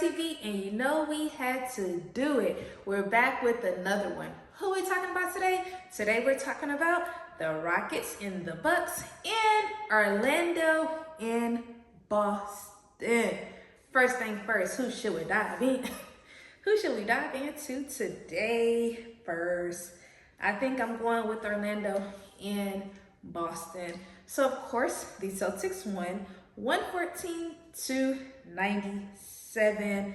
TV, and you know we had to do it. We're back with another one. Who are we talking about today? Today we're talking about the Rockets and the Bucks in Orlando and Boston. First thing first, who should we dive in? Who should we dive into today first? I think I'm going with Orlando and Boston. So of course, the Celtics won 114-97. I'm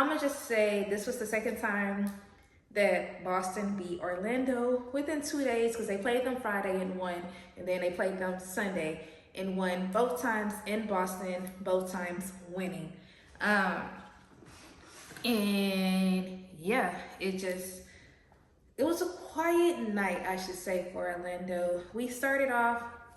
gonna just say this was the second time that Boston beat Orlando within 2 days, because they played them Friday and won, and then they played them Sunday and won, both times in Boston, both times winning. And yeah, it was a quiet night, I should say, for Orlando.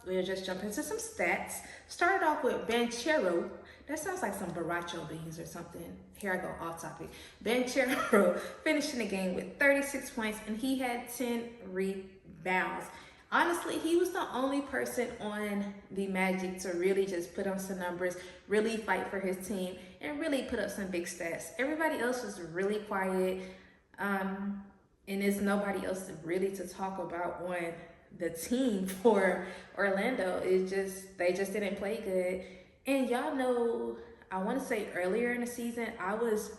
We'll just jump into some stats. Started off with Banchero. That sounds like some Baracho beans or something. Here I go, off topic. Banchero finishing the game with 36 points, and he had 10 rebounds. Honestly, he was the only person on the Magic to really just put on some numbers, really fight for his team, and really put up some big stats. Everybody else was really quiet, and there's nobody else really to talk about on the team for Orlando. They just didn't play good. And y'all know, I want to say earlier in the season, I was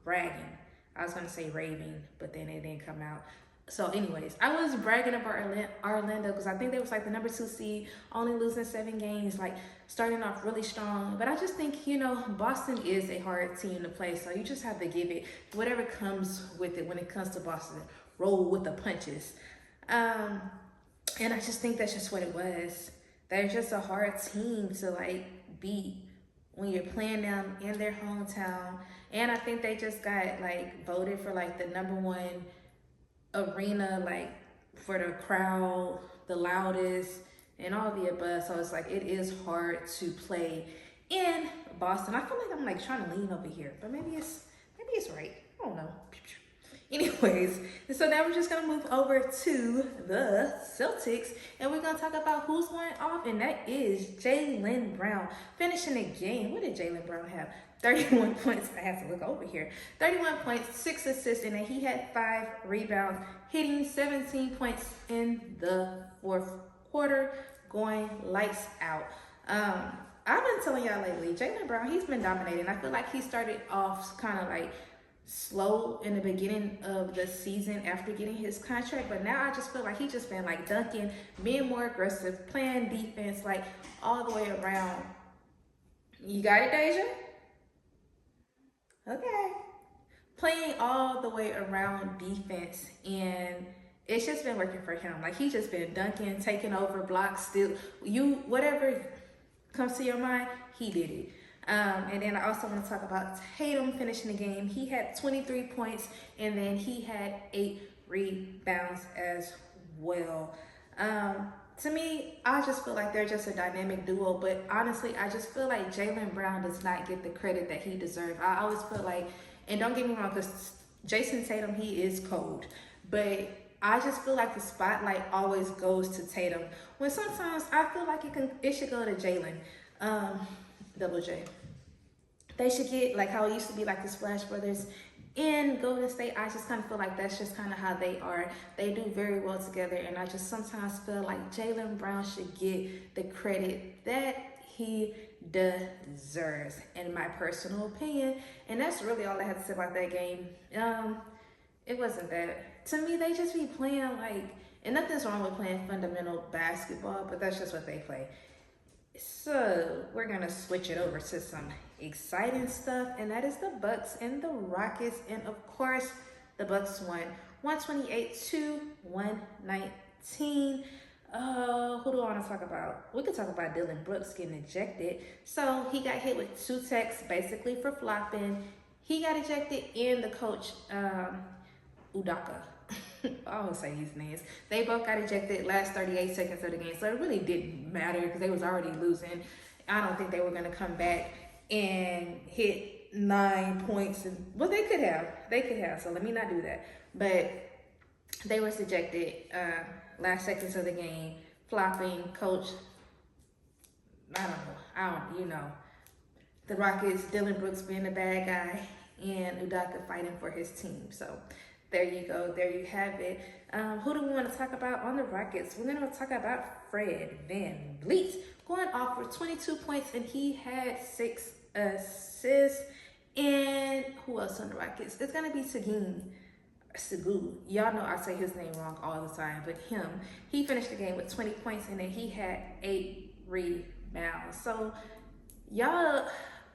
bragging. I was going to say raving, but then it didn't come out. So anyways, I was bragging about Orlando because I think they was like the number 2 seed, only losing 7 games, like starting off really strong. But I just think, Boston is a hard team to play. So you just have to give it whatever comes with it when it comes to Boston. Roll with the punches. And I just think that's just what it was. They're just a hard team to beat when you're playing them in their hometown. And I think they just got voted for the number 1 arena, for the crowd, the loudest, and all the above. So it's it is hard to play in Boston. I feel like I'm trying to lean over here, but maybe it's right. I don't know. Anyways, so now we're just gonna move over to the Celtics, and we're gonna talk about who's going off, and that is Jaylen Brown finishing the game. What did Jaylen Brown have? 31 points. I have to look over here. 31 points, 6 assists, and then he had 5 rebounds, hitting 17 points in the 4th quarter, going lights out. I've been telling y'all lately, Jaylen Brown, he's been dominating. I feel like he started off kind of slow in the beginning of the season after getting his contract, but now I just feel like he just been dunking, being more aggressive, playing defense all the way around. You got it, Deja? Okay. Playing all the way around defense, and it's just been working for him. He just been dunking, taking over, blocks, still, whatever comes to your mind, he did it. And then I also want to talk about Tatum finishing the game. He had 23 points, and then he had 8 rebounds as well. To me, I just feel like they're just a dynamic duo, but honestly, I just feel like Jaylen Brown does not get the credit that he deserves. I always feel and don't get me wrong, because Jason Tatum, he is cold, but I just feel like the spotlight always goes to Tatum, when sometimes I feel like it should go to Jaylen. Double J. They should get how it used to be the Splash Brothers in Golden State. I just kind of feel like that's just kind of how they are. They do very well together, and I just sometimes feel like Jaylen Brown should get the credit that he deserves, in my personal opinion. And that's really all I had to say about that game. It wasn't that. To me, they just be playing and nothing's wrong with playing fundamental basketball, but that's just what they play. So we're gonna switch it over to some exciting stuff, and that is the Bucks and the Rockets. And of course, the Bucks won 128-119. Who do I want to talk about? We could talk about Dylan Brooks getting ejected. So he got hit with 2 techs, basically for flopping. He got ejected, and the coach, Udoka, I always say these names. They both got ejected last 38 seconds of the game, so it really didn't matter because they was already losing. I don't think they were gonna come back and hit 9 points. Well, they could have. So let me not do that. But they was ejected last seconds of the game, flopping. Coach, I don't know. the Rockets, Dylan Brooks being the bad guy, and Udoka fighting for his team. So there you go. There you have it. Who do we want to talk about on the Rockets? We're going to talk about Fred VanVleet going off for 22 points, and he had 6 assists. And who else on the Rockets? It's going to be Segu. Y'all know I say his name wrong all the time, but he finished the game with 20 points, and then he had 8 rebounds. So y'all,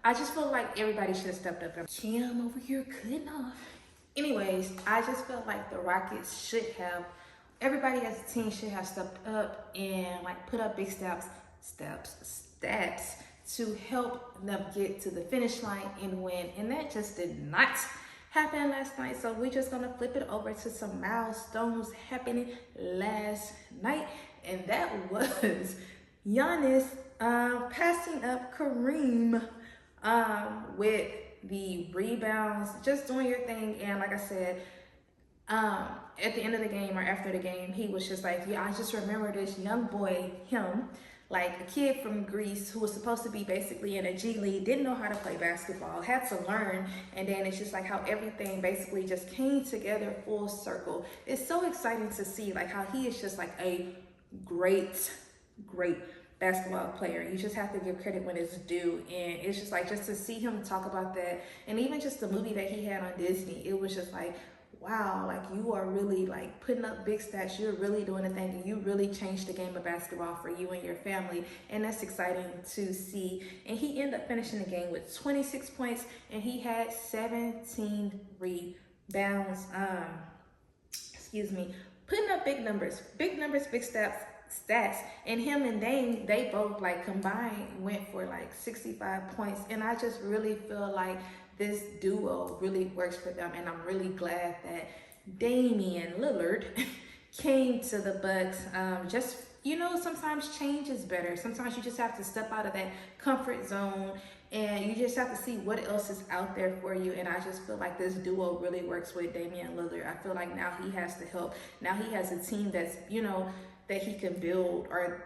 I just feel like everybody should have stepped up. Cam over here cutting off. Anyways, I just felt like the Rockets should have, everybody as a team should have stepped up and like put up big stats to help them get to the finish line and win. And that just did not happen last night. So we're just gonna flip it over to some milestones happening last night. And that was Giannis passing up Kareem with the rebounds, just doing your thing. And like I said, at the end of the game or after the game, he was just like, yeah, I just remember this young boy, like a kid from Greece who was supposed to be basically in a G League, didn't know how to play basketball, had to learn. And then it's just like how everything basically just came together full circle. It's so exciting to see like how he is just like a great basketball player. You just have to give credit when it's due. And it's just like, just to see him talk about that, and even just the movie that he had on Disney, it was just like, wow, like you are really like putting up big stats. You're really doing a thing, and you really changed the game of basketball for you and your family. And that's exciting to see. And he ended up finishing the game with 26 points, and he had 17 rebounds. Putting up big numbers, big stats. And him and Dame, they both like combined went for like 65 points. And I just really feel like this duo really works for them, and I'm really glad that Damian Lillard came to the Bucks. Just, you know, sometimes change is better. Sometimes you just have to step out of that comfort zone, and you just have to see what else is out there for you. And I just feel like this duo really works with Damian Lillard. I feel like now he has to help. Now he has a team that's, you know, that he can build, or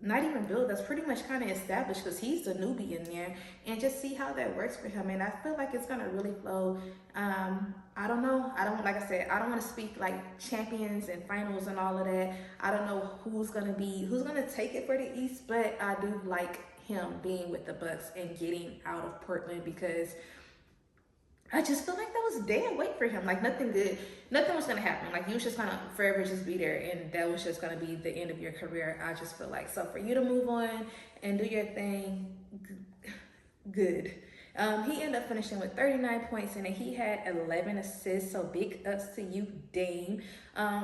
not even build, that's pretty much kind of established, because he's the newbie in there, and just see how that works for him. And I feel like it's gonna really flow. I don't know. Like I said, I don't want to speak like champions and finals and all of that. I don't know who's gonna take it for the East, but I do like him being with the Bucks and getting out of Portland, because I just feel like that was dead weight for him. Like nothing was gonna happen. Like you was just gonna forever just be there, and that was just gonna be the end of your career. I just feel like, so for you to move on and do your thing, good. He ended up finishing with 39 points, and he had 11 assists. So big ups to you, Dame,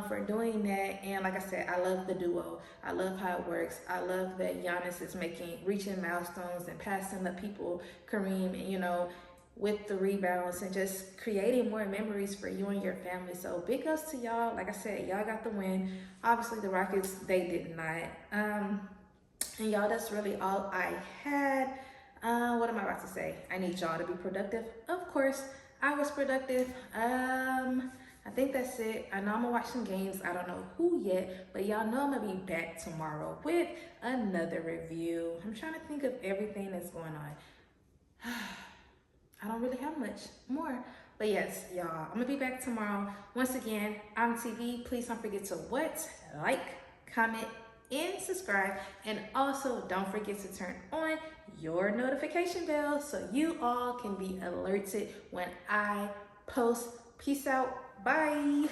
for doing that. And like I said, I love the duo. I love how it works. I love that Giannis is reaching milestones and passing the people, Kareem, and, you know, with the rebounds, and just creating more memories for you and your family. So big ups to y'all. Like I said, y'all got the win. Obviously the Rockets, they did not. And y'all, that's really all I had. What am I about to say? I need y'all to be productive. Of course, I was productive. I think that's it. I know I'm gonna watch some games. I don't know who yet, but y'all know I'm gonna be back tomorrow with another review. I'm trying to think of everything that's going on. I don't really have much more, but yes, y'all, I'm gonna be back tomorrow. Once again, I'm TV. Please don't forget to like, comment, and subscribe. And also don't forget to turn on your notification bell so you all can be alerted when I post. Peace out. Bye.